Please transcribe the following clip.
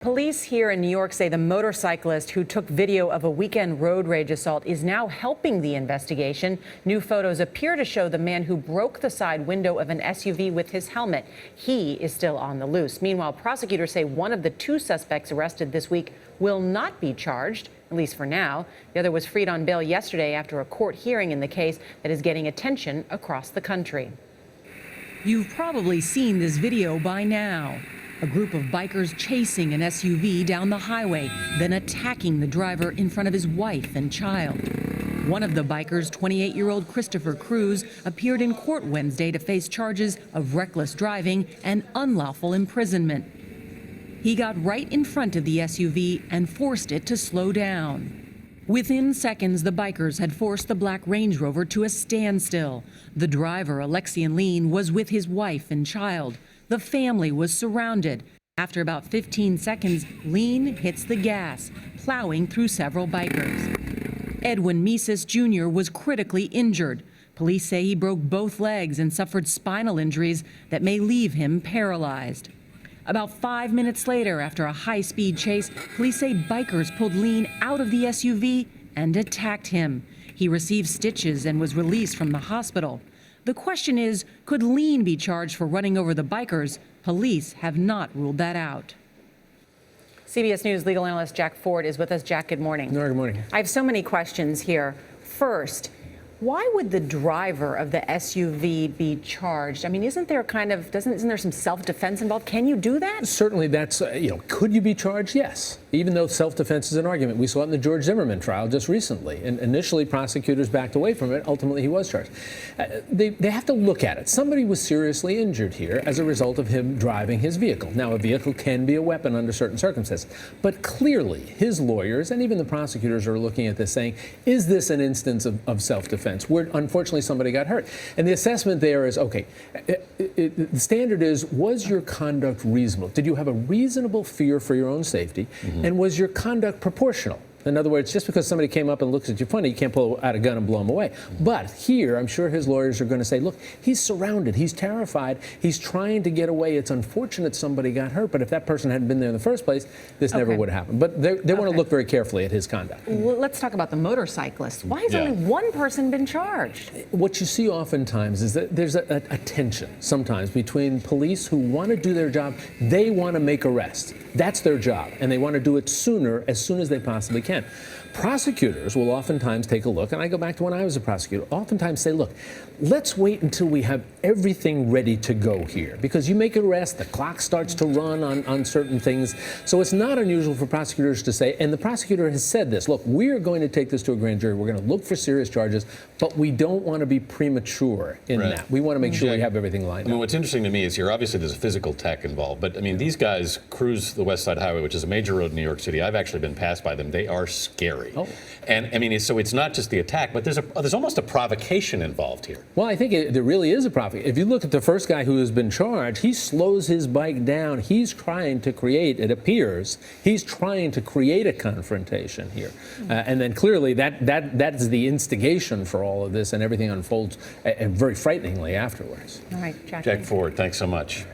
Police here in New York say the motorcyclist who took video of a weekend road rage assault is now helping the investigation. New photos appear to show the man who broke the side window of an SUV with his helmet. He is still on the loose. Meanwhile, prosecutors say one of the two suspects arrested this week will not be charged, at least for now. The other was freed on bail yesterday after a court hearing in the case that is getting attention across the country. You've probably seen this video by now. A group of bikers chasing an SUV down the highway, then attacking the driver in front of his wife and child. One of the bikers, 28-year-old Christopher Cruz, appeared in court Wednesday to face charges of reckless driving and unlawful imprisonment. He got right in front of the SUV and forced it to slow down. Within seconds, the bikers had forced the black Range Rover to a standstill. The driver, Alexian Lean, was with his wife and child. The family was surrounded. After about 15 seconds, Lean hits the gas, plowing through several bikers. Edwin Mises Jr. was critically injured. Police say he broke both legs and suffered spinal injuries that may leave him paralyzed. About 5 minutes later, after a high-speed chase, police say bikers pulled Lean out of the SUV and attacked him. He received stitches and was released from the hospital. The question is, could Lean be charged for running over the bikers? Police have not ruled that out. CBS News legal analyst Jack Ford is with us. Jack, good morning. Norah, good morning. I have so many questions here. First, why would the driver of the SUV be charged? I mean, isn't there some self-defense involved? Can you do that? Certainly that's, could you be charged? Yes. Even though self-defense is an argument. We saw it in the George Zimmerman trial just recently. And initially, prosecutors backed away from it. Ultimately, he was charged. They have to look at it. Somebody was seriously injured here as a result of him driving his vehicle. Now, a vehicle can be a weapon under certain circumstances. But clearly, his lawyers and even the prosecutors are looking at this saying, is this an instance of self-defense where unfortunately somebody got hurt? And the assessment there is, okay, the standard is, was your conduct reasonable? Did you have a reasonable fear for your own safety? And was your conduct proportional? In other words, just because somebody came up and looks at you funny, you can't pull out a gun and blow him away. But here, I'm sure his lawyers are going to say, look, he's surrounded, he's terrified, he's trying to get away. It's unfortunate somebody got hurt, but if that person hadn't been there in the first place, this never would have happened. But they want to look very carefully at his conduct. Well, let's talk about the motorcyclist. Why has only one person been charged? What you see oftentimes is that there's a tension sometimes between police who want to do their job. They want to make arrests. That's their job, and they want to do it sooner, as soon as they possibly can. Prosecutors will oftentimes take a look, and I go back to when I was a prosecutor, oftentimes say, look, let's wait until we have everything ready to go here. Because you make an arrest, the clock starts to run on certain things. So it's not unusual for prosecutors to say, and the prosecutor has said this, look, we're going to take this to a grand jury. We're going to look for serious charges, but we don't want to be premature in that. We want to make sure we have everything lined up. I mean, what's interesting to me is here, obviously there's a physical tech involved, but I mean, these guys cruise the West Side Highway, which is a major road in New York City. I've actually been passed by them. They are scary. Oh. And I mean, so it's not just the attack, but there's almost a provocation involved here. Well, I think there really is a provocation. If you look at the first guy who has been charged, he slows his bike down. He's trying to create, it appears, he's trying to create a confrontation here. And then clearly that is the instigation for all of this, and everything unfolds very frighteningly afterwards. All right, Jack Ford, thanks so much.